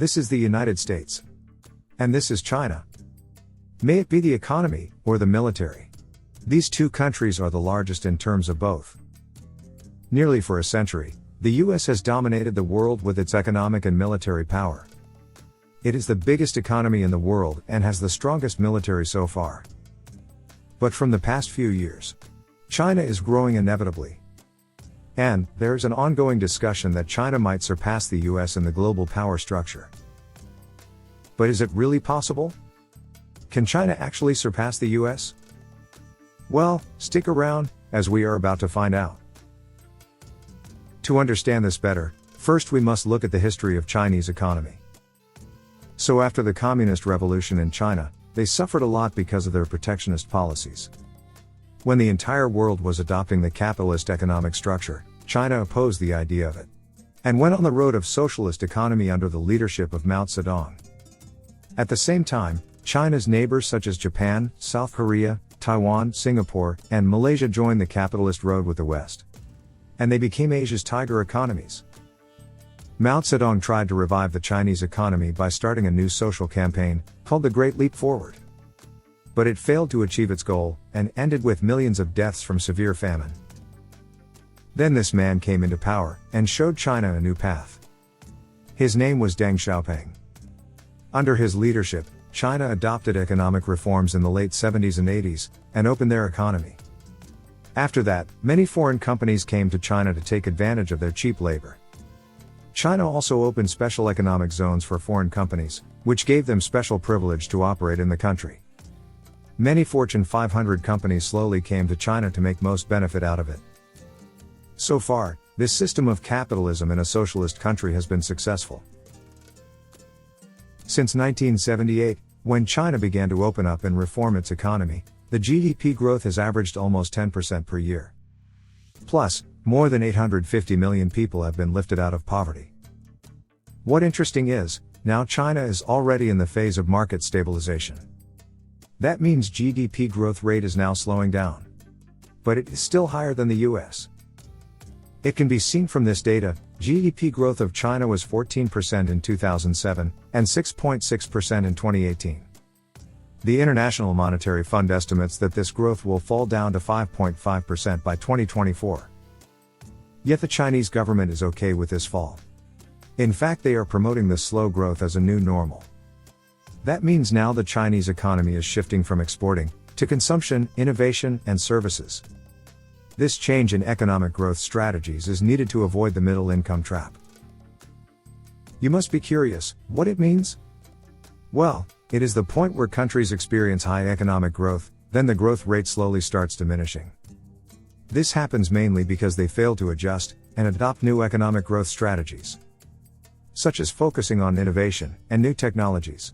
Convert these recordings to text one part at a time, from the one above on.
This is the United States. And this is China. May it be the economy, or the military. These two countries are the largest in terms of both. Nearly for a century, the US has dominated the world with its economic and military power. It is the biggest economy in the world and has the strongest military so far. But from the past few years, China is growing inevitably. And there's an ongoing discussion that China might surpass the US in the global power structure. But is it really possible? Can China actually surpass the US? Well, stick around, as we are about to find out. To understand this better, first we must look at the history of Chinese economy. So after the Communist Revolution in China, they suffered a lot because of their protectionist policies. When the entire world was adopting the capitalist economic structure, China opposed the idea of it, and went on the road of socialist economy under the leadership of Mao Zedong. At the same time, China's neighbors such as Japan, South Korea, Taiwan, Singapore, and Malaysia joined the capitalist road with the West. And they became Asia's tiger economies. Mao Zedong tried to revive the Chinese economy by starting a new social campaign, called the Great Leap Forward. But it failed to achieve its goal, and ended with millions of deaths from severe famine. Then this man came into power, and showed China a new path. His name was Deng Xiaoping. Under his leadership, China adopted economic reforms in the late 70s and 80s, and opened their economy. After that, many foreign companies came to China to take advantage of their cheap labor. China also opened special economic zones for foreign companies, which gave them special privilege to operate in the country. Many Fortune 500 companies slowly came to China to make most benefit out of it. So far, this system of capitalism in a socialist country has been successful. Since 1978, when China began to open up and reform its economy, the GDP growth has averaged almost 10% per year. Plus, more than 850 million people have been lifted out of poverty. What interesting is, now China is already in the phase of market stabilization. That means GDP growth rate is now slowing down. But it is still higher than the US. It can be seen from this data, GDP growth of China was 14% in 2007, and 6.6% in 2018. The International Monetary Fund estimates that this growth will fall down to 5.5% by 2024. Yet the Chinese government is okay with this fall. In fact, they are promoting this slow growth as a new normal. That means now the Chinese economy is shifting from exporting, to consumption, innovation, and services. This change in economic growth strategies is needed to avoid the middle income trap. You must be curious, what it means? Well, it is the point where countries experience high economic growth, then the growth rate slowly starts diminishing. This happens mainly because they fail to adjust, and adopt new economic growth strategies, such as focusing on innovation, and new technologies.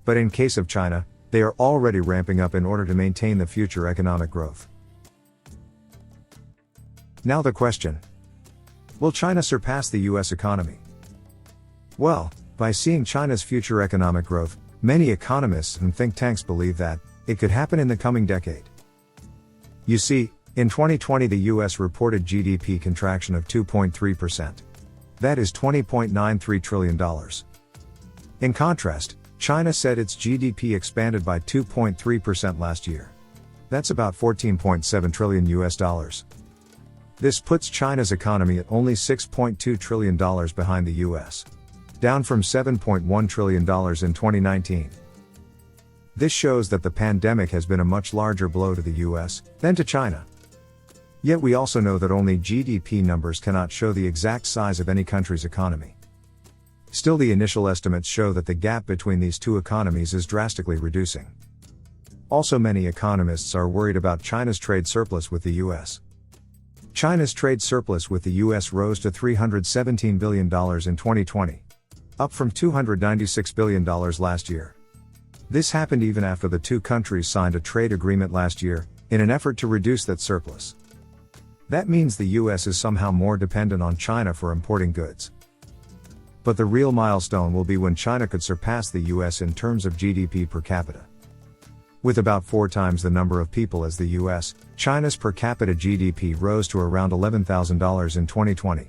But in case of China, they are already ramping up in order to maintain the future economic growth. Now the question: will China surpass the US economy? Well, by seeing China's future economic growth, many economists and think tanks believe that it could happen in the coming decade. You see, in 2020 the US reported GDP contraction of 2.3%. That is $20.93 trillion. In contrast, China said its GDP expanded by 2.3% last year. That's about $14.7 trillion US. This puts China's economy at only $6.2 trillion behind the US, down from $7.1 trillion in 2019. This shows that the pandemic has been a much larger blow to the US than to China. Yet we also know that only GDP numbers cannot show the exact size of any country's economy. Still, the initial estimates show that the gap between these two economies is drastically reducing. Also, many economists are worried about China's trade surplus with the US. China's trade surplus with the US rose to $317 billion in 2020, up from $296 billion last year. This happened even after the two countries signed a trade agreement last year, in an effort to reduce that surplus. That means the US is somehow more dependent on China for importing goods. But the real milestone will be when China could surpass the US in terms of GDP per capita. With about 4 times the number of people as the US, China's per capita GDP rose to around $11,000 in 2020.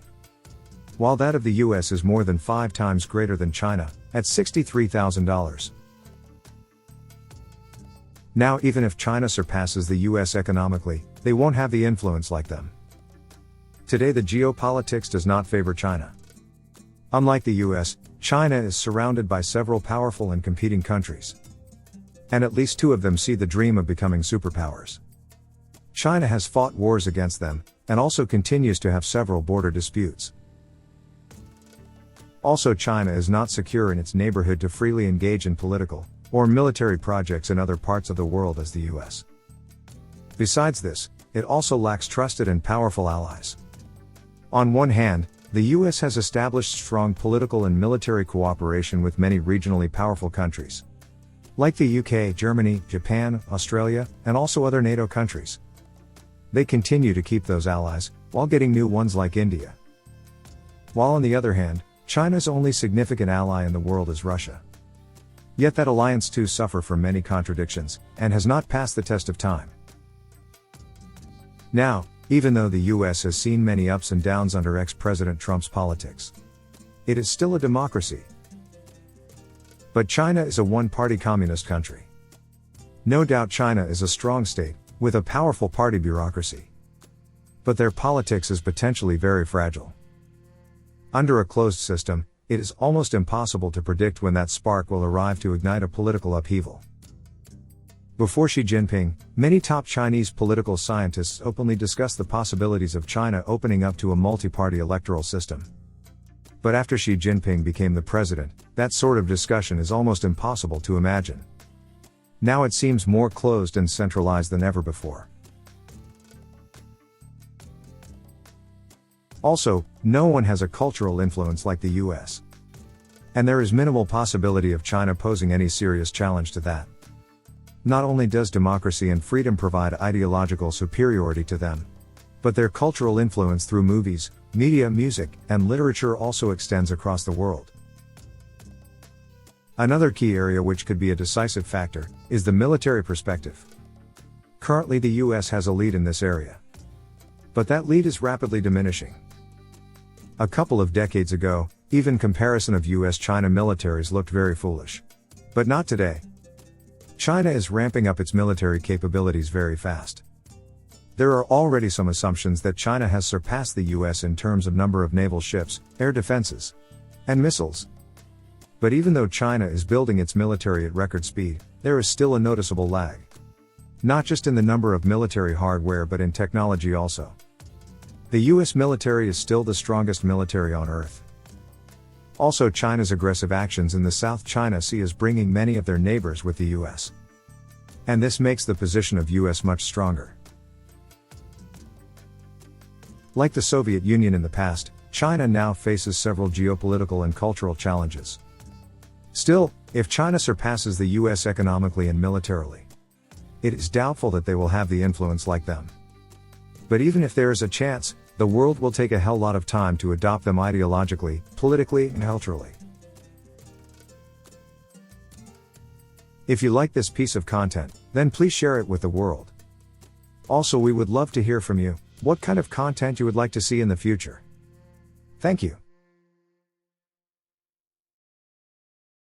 while that of the US is more than 5 times greater than China, at $63,000. Now, even if China surpasses the US economically, they won't have the influence like them. Today the geopolitics does not favor China. Unlike the US, China is surrounded by several powerful and competing countries. And at least 2 of them see the dream of becoming superpowers. China has fought wars against them, and also continues to have several border disputes. Also, China is not secure in its neighborhood to freely engage in political or military projects in other parts of the world as the US. Besides this, it also lacks trusted and powerful allies. On one hand, the US has established strong political and military cooperation with many regionally powerful countries, like the UK, Germany, Japan, Australia, and also other NATO countries. They continue to keep those allies, while getting new ones like India. While on the other hand, China's only significant ally in the world is Russia. Yet that alliance too suffers from many contradictions, and has not passed the test of time. Now, even though the US has seen many ups and downs under ex-President Trump's politics, it is still a democracy. But China is a one-party communist country. No doubt China is a strong state, with a powerful party bureaucracy. But their politics is potentially very fragile. Under a closed system, it is almost impossible to predict when that spark will arrive to ignite a political upheaval. Before Xi Jinping, many top Chinese political scientists openly discussed the possibilities of China opening up to a multi-party electoral system. But after Xi Jinping became the president, that sort of discussion is almost impossible to imagine. Now it seems more closed and centralized than ever before. Also, no one has a cultural influence like the US. And there is minimal possibility of China posing any serious challenge to that. Not only does democracy and freedom provide ideological superiority to them, but their cultural influence through movies, media, music, and literature also extends across the world. Another key area which could be a decisive factor is the military perspective. Currently the US has a lead in this area. But that lead is rapidly diminishing. A couple of decades ago, even comparison of US-China militaries looked very foolish. But not today. China is ramping up its military capabilities very fast. There are already some assumptions that China has surpassed the US in terms of number of naval ships, air defenses, and missiles. But even though China is building its military at record speed, there is still a noticeable lag. Not just in the number of military hardware but in technology also. The US military is still the strongest military on Earth. Also, China's aggressive actions in the South China Sea is bringing many of their neighbors with the US. And this makes the position of US much stronger. Like the Soviet Union in the past, China now faces several geopolitical and cultural challenges. Still, if China surpasses the US economically and militarily, it is doubtful that they will have the influence like them. But even if there is a chance, the world will take a hell lot of time to adopt them ideologically, politically, and culturally. If you like this piece of content, then please share it with the world. Also, we would love to hear from you, what kind of content you would like to see in the future. Thank you.